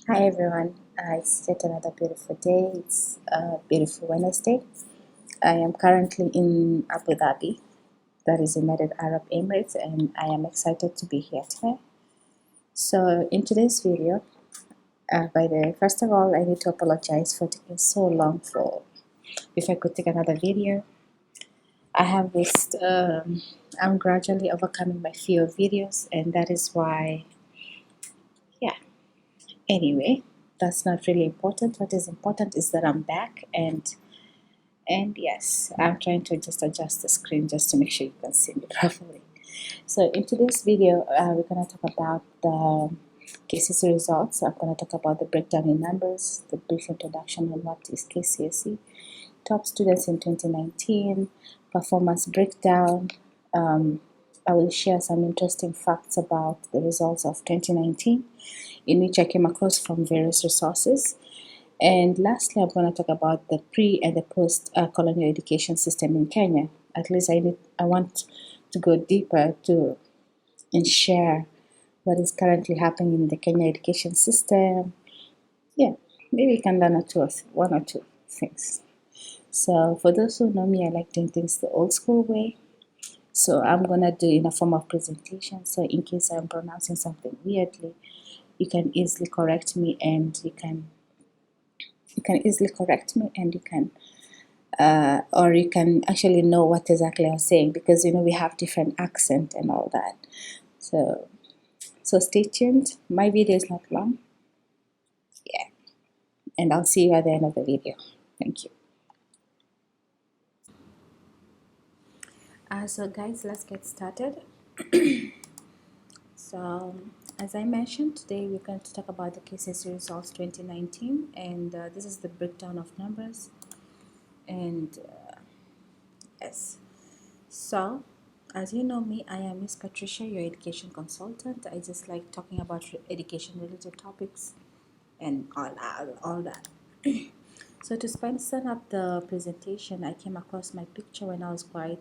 Hi everyone, it's yet another beautiful day. It's a beautiful Wednesday. I am currently in Abu Dhabi, that is United Arab Emirates, and I am excited to be here today. So, in today's video, by the way, first of all, I need to apologize for taking so long for if I could take another video. I have this, I'm gradually overcoming my fear of videos, and that is why, yeah. Anyway, that's not really important. What is important is that I'm back and yes, I'm trying to just adjust the screen just to make sure you can see me properly. So in today's video, we're going to talk about the KCSE results. I'm going to talk about the breakdown in numbers, the brief introduction on what is KCSE, top students in 2019, performance breakdown. I will share some interesting facts about the results of 2019 in which I came across from various resources. And lastly, I'm going to talk about the pre and the post colonial education system in Kenya. At least I want to go deeper to and share what is currently happening in the Kenya education system. Yeah, maybe you can learn one or two things. So for those who know me, I like doing things the old school way. So I'm gonna do in a form of presentation. So in case I'm pronouncing something weirdly, you can easily correct me, and you can or you can actually know what exactly I'm saying, because we have different accent and all that. So stay tuned. My video is not long. Yeah, and I'll see you at the end of the video. Thank you. So guys, let's get started. So as I mentioned, today we're going to talk about the KCSE results 2019, and this is the breakdown of numbers. And yes, so as you know me, I am Miss Patricia, your education consultant. I just like talking about education related topics and all that. So to spice up the presentation, I came across my picture when I was quite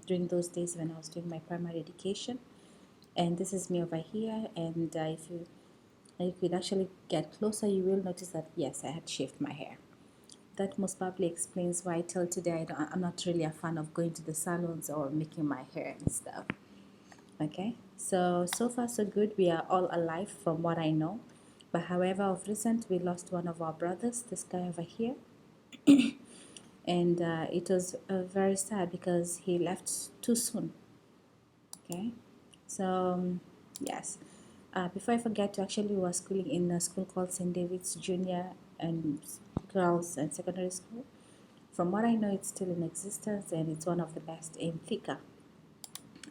during those days when I was doing my primary education, and this is me over here. And if you could actually get closer, you will notice that yes, I had shaved my hair. That most probably explains why till today I'm not really a fan of going to the salons or making my hair and stuff. Okay, so far so good. We are all alive from what I know, but however, of recent we lost one of our brothers, this guy over here, and it was very sad because he left too soon. Okay, so yes. Before I forget, to actually we were schooling in a school called St. David's Junior and Girls and Secondary School. From what I know, it's still in existence and it's one of the best in Thika.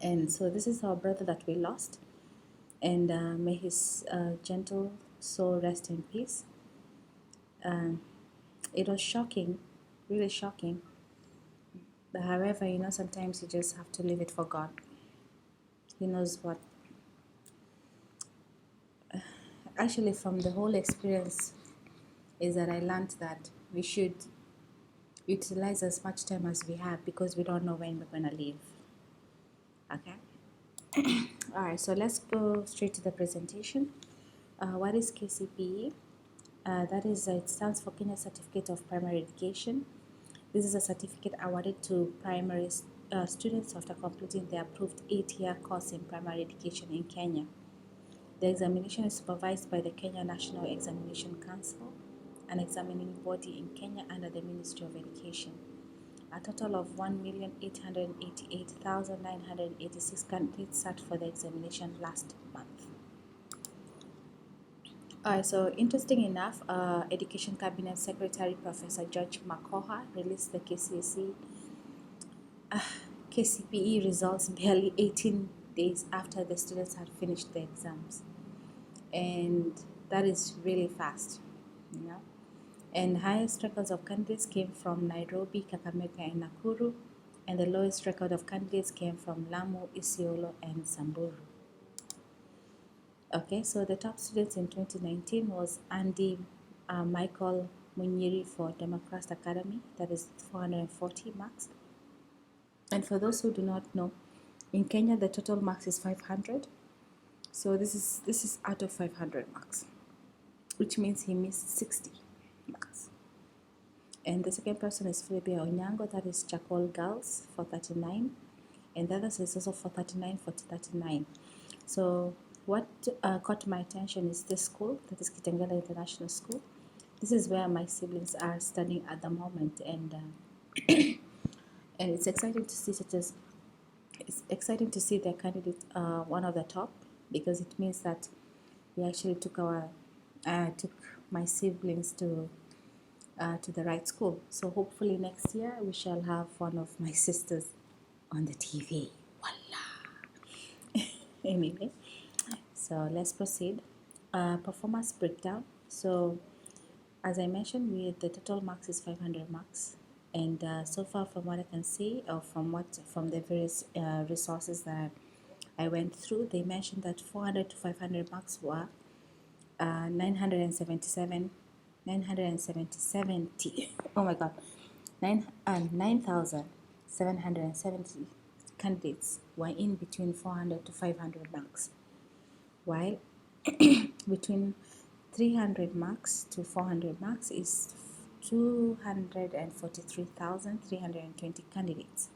And so this is our brother that we lost, and may his gentle soul rest in peace. It was shocking, really shocking. But however, sometimes you just have to leave it for God. He knows what. Actually, from the whole experience, is that I learned that we should utilize as much time as we have, because we don't know when we're going to leave. Okay? All right, so let's go straight to the presentation. What is KCPE? It stands for Kenya Certificate of Primary Education. This is a certificate awarded to primary students after completing the approved 8-year course in primary education in Kenya. The examination is supervised by the Kenya National Examination Council, an examining body in Kenya under the Ministry of Education. A total of 1,888,986 candidates sat for the examination last month. So interesting enough, Education Cabinet Secretary Professor George Makoha released the KCPE results barely 18 days after the students had finished the exams. And that is really fast, you know. And highest records of candidates came from Nairobi, Kakamega, and Nakuru, and the lowest record of candidates came from Lamu, Isiolo, and Samburu. Okay, so the top students in 2019 was Andy Michael Munyiri for Democrat Academy, that is 440 marks. And for those who do not know, in Kenya the total marks is 500. So this is out of 500 marks. which means he missed 60 marks. And the second person is Philippe Onyango, that is Charcoal Girls for 39. And the other is also for 39 for 39. So what caught my attention is this school, that is Kitengela International School. This is where my siblings are studying at the moment, and it's exciting to see it's exciting to see their candidate one of the top, because it means that we actually took my siblings to the right school. So hopefully next year we shall have one of my sisters on the TV. Voila! Anyway, so let's proceed. Performance breakdown. So as I mentioned, the total marks is 500 marks, and so far from what I can see, or from the various resources that I went through, they mentioned that 400 to 500 marks were 977, 970, oh my god, 9,770 candidates were in between 400 to 500 marks, while between 300 marks to 400 marks is 243,320 candidates,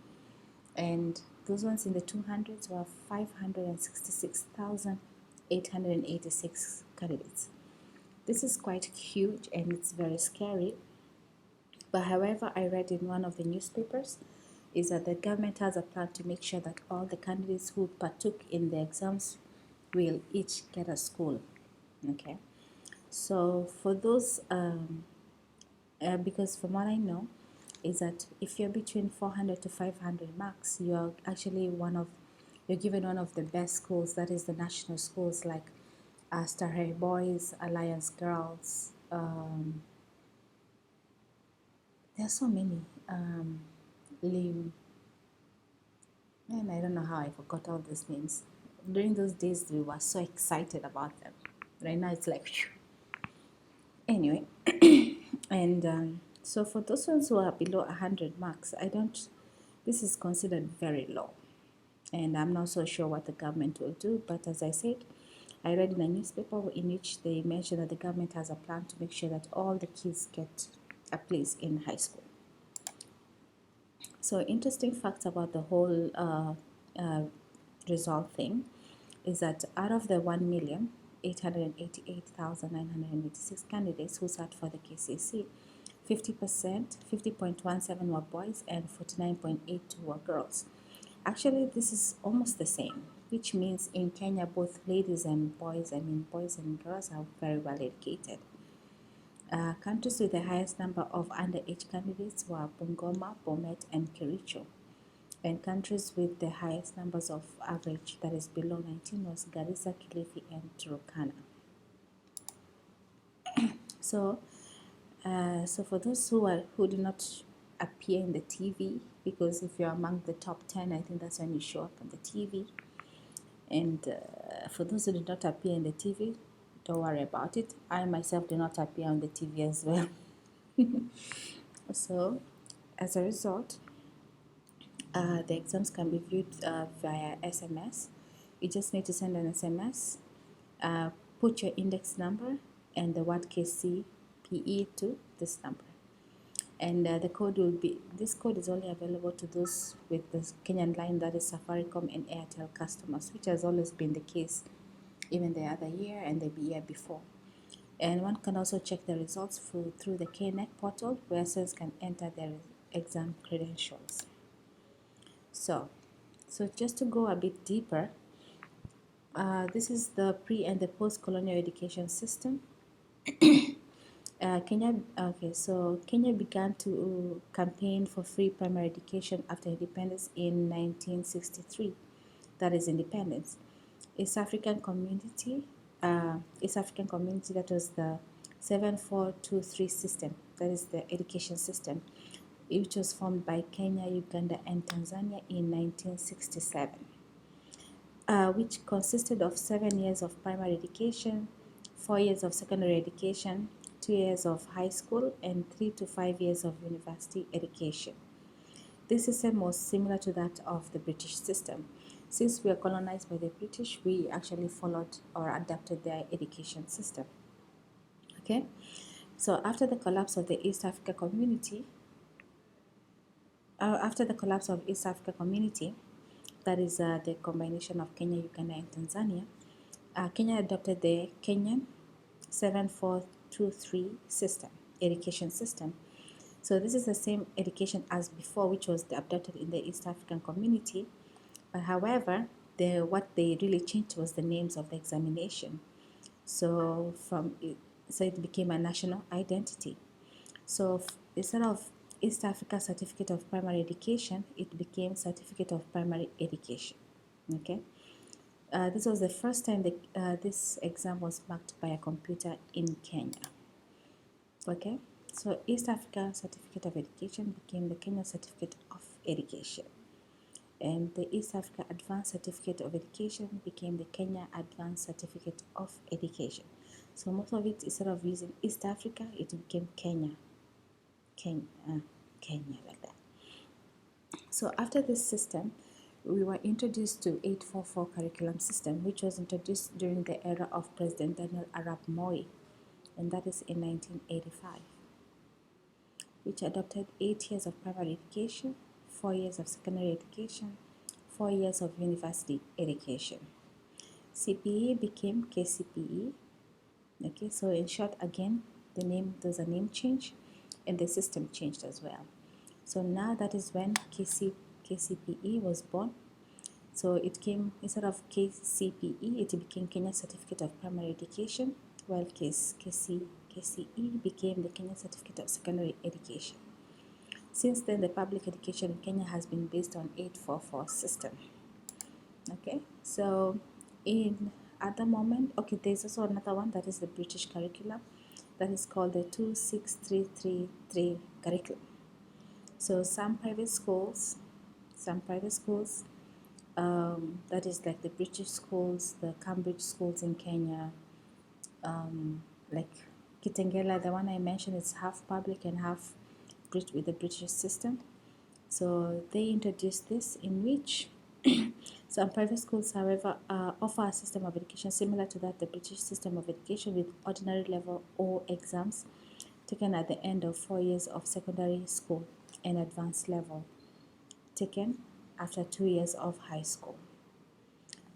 and those ones in the 200s were 566,886 candidates. This is quite huge and it's very scary. But however, I read in one of the newspapers is that the government has a plan to make sure that all the candidates who partook in the exams will each get a school. Okay, so for those because from what I know is that if you're between 400 to 500 marks, you're actually you're given one of the best schools, that is the national schools like Starhigh Boys, Alliance Girls. There are so many. Lim, and I don't know how I forgot all these names. During those days, we were so excited about them. Right now, it's like, phew. Anyway, and so for those ones who are below 100 marks, this is considered very low, and I'm not so sure what the government will do. But as I said, I read in a newspaper in which they mentioned that the government has a plan to make sure that all the kids get a place in high school. So interesting fact about the whole result thing is that out of the 1,888,986 candidates who sat for the KCSE, 50%, 50.17 were boys and 49.82 were girls. Actually, this is almost the same, which means in Kenya, both boys and girls are very well educated. Countries with the highest number of underage candidates were Bungoma, Bomet, and Kericho. And countries with the highest numbers of average, that is below 19, was Garissa, Kilifi, and Turkana. So for those who do not appear in the TV, because if you're among the top 10, I think that's when you show up on the TV. And for those who do not appear in the TV, don't worry about it. I myself do not appear on the TV as well. So, as a result, the exams can be viewed via SMS. You just need to send an SMS, put your index number and the word KCPE to this number. And this code is only available to those with the Kenyan line, that is Safaricom and Airtel customers, which has always been the case even the other year and the year before. And one can also check the results through the KNEC portal, where students can enter their exam credentials. So just to go a bit deeper, this is the pre and the post-colonial education system. Kenya began to campaign for free primary education after independence in 1963. That is independence. East African community, that was the 7423 system, that is the education system, which was formed by Kenya, Uganda, and Tanzania in 1967, which consisted of 7 years of primary education, 4 years of secondary education, 2 years of high school, and 3 to 5 years of university education. This system was similar to that of the British system. Since we were colonized by the British, we actually followed or adapted their education system. Okay, so after the collapse of the East Africa Community, that is the combination of Kenya, Uganda, and Tanzania, Kenya adopted the Kenyan 7423 system, education system. So this is the same education as before, which was adopted in the East African community. But however, what they really changed was the names of the examination. So it became a national identity. So instead of East Africa Certificate of Primary Education, it became Certificate of Primary Education. Okay. This was the first time that this exam was marked by a computer in Kenya. Okay, so East Africa Certificate of Education became the Kenya Certificate of Education, and the East Africa Advanced Certificate of Education became the Kenya Advanced Certificate of Education. So most of it, instead of using East Africa, it became Kenya like that. So after this system, we were introduced to 844 curriculum system, which was introduced during the era of President Daniel Arap Moi, and that is in 1985, which adopted 8 years of primary education, 4 years of secondary education, 4 years of university education. CPE became KCPE. Okay, so in short, again, there's a name change, and the system changed as well. So now that is when KCPE was born. So it came, instead of KCPE, it became Kenya Certificate of Primary Education, while KCE became the Kenya Certificate of Secondary Education. Since then, the public education in Kenya has been based on 844 system. Okay, so at the moment, okay, there's also another one, that is the British curriculum, that is called the 26333 curriculum. So some private schools, that is like the British schools, the Cambridge schools in Kenya, like Kitengela, the one I mentioned, is half public and half with the British system. So they introduced this, in which some private schools, however, offer a system of education similar to that, the British system of education, with ordinary level O exams taken at the end of 4 years of secondary school and advanced level taken after 2 years of high school.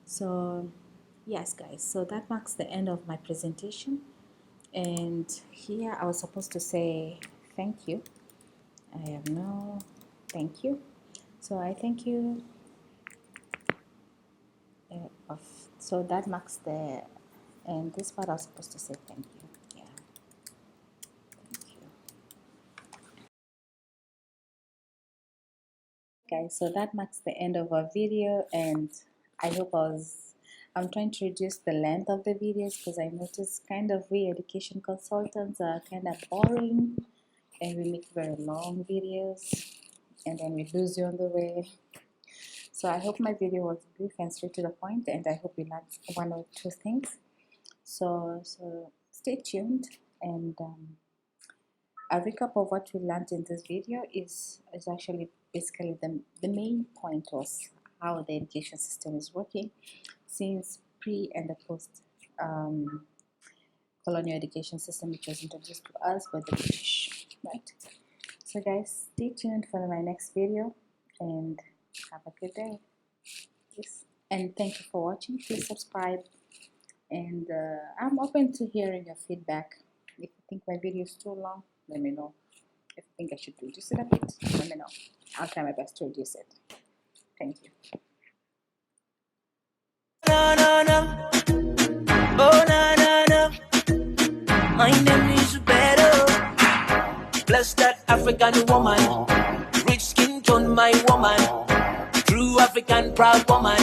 So yes, guys, so that marks the end of my presentation. And here I was supposed to say thank you. I have no thank you. So I thank you. So that marks and this part I was supposed to say thank you. Yeah. Thank you. Guys, so that marks the end of our video, and I hope I'm trying to reduce the length of the videos, because I noticed kind of we education consultants are kind of boring, and we make very long videos, and then we lose you on the way. So I hope my video was brief and straight to the point, and I hope you learned one or two things. So stay tuned, and a recap of what we learned in this video is actually basically the main point was how the education system is working since pre and the post colonial education system, which was introduced to us by the British, right? So guys, stay tuned for my next video, and have a good day. Yes. And thank you for watching. Please subscribe, and I'm open to hearing your feedback. If you think my video is too long, let me know. If you think I should reduce it a bit, let me know. I'll try my best to reduce it. Thank you. No, no, no. Oh, no, no, no. My name is Beto. Bless that African woman. Rich skin tone, my woman. True African proud woman.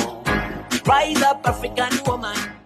Rise up, African woman.